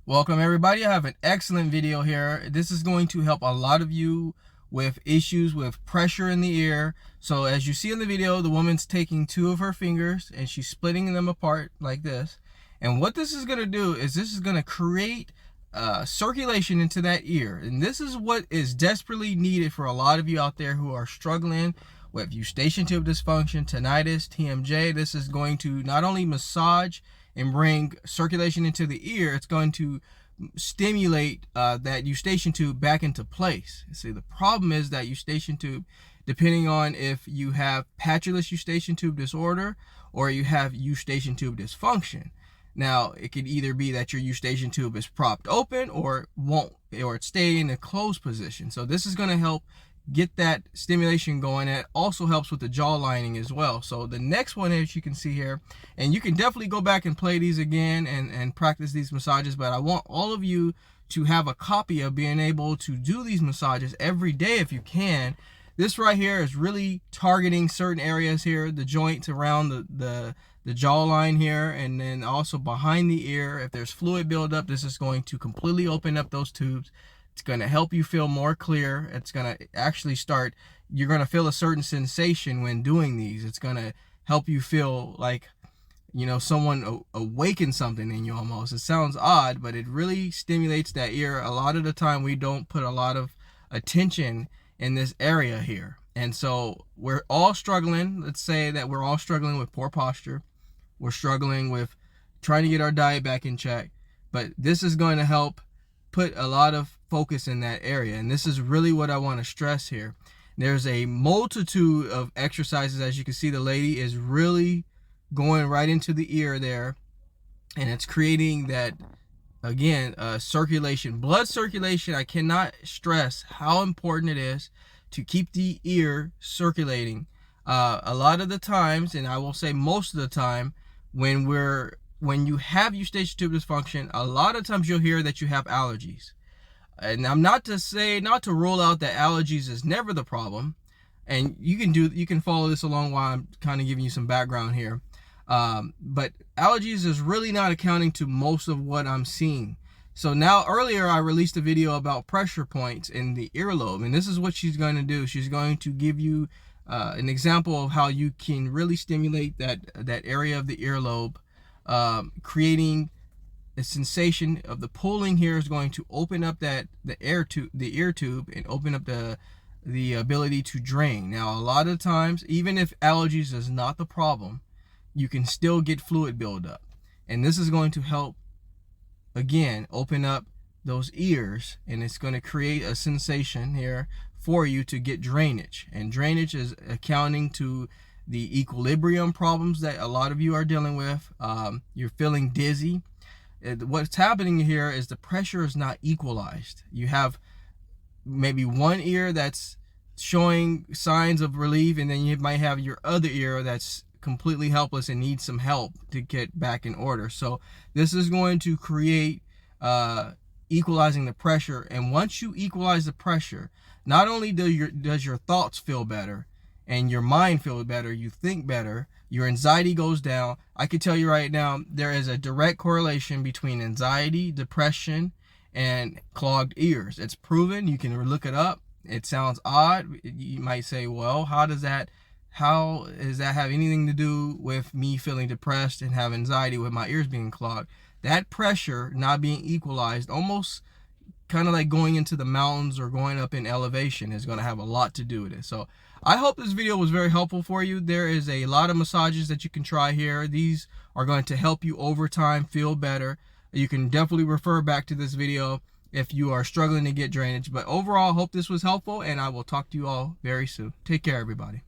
Welcome everybody. I have an excellent video here. This is going to help a lot of you with issues with pressure in the ear. So as you see in the video, the woman's taking two of her fingers and she's splitting them apart like this. And what this is going to do is this is going to create circulation into that ear. And this is what is desperately needed for a lot of you out there who are struggling with Eustachian Tube Dysfunction, Tinnitus, TMJ. This is going to not only massage and bring circulation into the ear, it's going to stimulate that Eustachian tube back into place. See, the problem is that Eustachian tube, depending on if you have Patulous Eustachian Tube Disorder or you have Eustachian Tube Dysfunction. Now, it could either be that your Eustachian tube is propped open or it's stay in a closed position. So this is going to help get that stimulation going. And it also helps with the jaw lining as well. So the next one, as you can see here, and you can definitely go back and play these again and practice these massages, but I want all of you to have a copy of being able to do these massages every day if you can. This right here is really targeting certain areas here, the joints around the jawline here, and then also behind the ear. If there's fluid buildup, this is going to completely open up those tubes. It's going to help you feel more clear. It's going to actually you're going to feel a certain sensation when doing these. It's going to help you feel like, you know, someone awakened something in you almost. It sounds odd, but it really stimulates that ear. A lot of the time we don't put a lot of attention in this area here. And so we're all struggling. Let's say that we're all struggling with poor posture. We're struggling with trying to get our diet back in check. But this is going to help put a lot of focus in that area. And this is really what I want to stress here. There's a multitude of exercises. As you can see, the lady is really going right into the ear there, and it's creating that, again, circulation, blood circulation. I cannot stress how important it is to keep the ear circulating. A lot of the times, and I will say most of the time, when you have Eustachian Tube Dysfunction, a lot of times you'll hear that you have allergies. And I'm not to rule out that allergies is never the problem. And you can follow this along while I'm kind of giving you some background here. But allergies is really not accounting to most of what I'm seeing. So now, earlier I released a video about pressure points in the earlobe, and this is what she's going to do. She's going to give you an example of how you can really stimulate that area of the earlobe, creating a sensation of the pulling here is going to open up the ear tube and open up the ability to drain. Now, a lot of times, even if allergies is not the problem, you can still get fluid buildup, and this is going to help, again, open up those ears, and it's going to create a sensation here for you to get drainage. And drainage is accounting to the equilibrium problems that a lot of you are dealing with. You're feeling dizzy. What's happening here is the pressure is not equalized. You have maybe one ear that's showing signs of relief, and then you might have your other ear that's completely helpless and needs some help to get back in order. So this is going to create equalizing the pressure. And once you equalize the pressure, not only does your thoughts feel better and your mind feel better, you think better, your anxiety goes down. I can tell you right now, there is a direct correlation between anxiety, depression, and clogged ears. It's proven. You can look it up. It sounds odd. You might say, well, how does that have anything to do with me feeling depressed and have anxiety with my ears being clogged? That pressure not being equalized, almost kind of like going into the mountains or going up in elevation, is going to have a lot to do with it. So I hope this video was very helpful for you. There is a lot of massages that you can try here. These are going to help you over time feel better. You can definitely refer back to this video if you are struggling to get drainage. But overall, I hope this was helpful, and I will talk to you all very soon. Take care, everybody.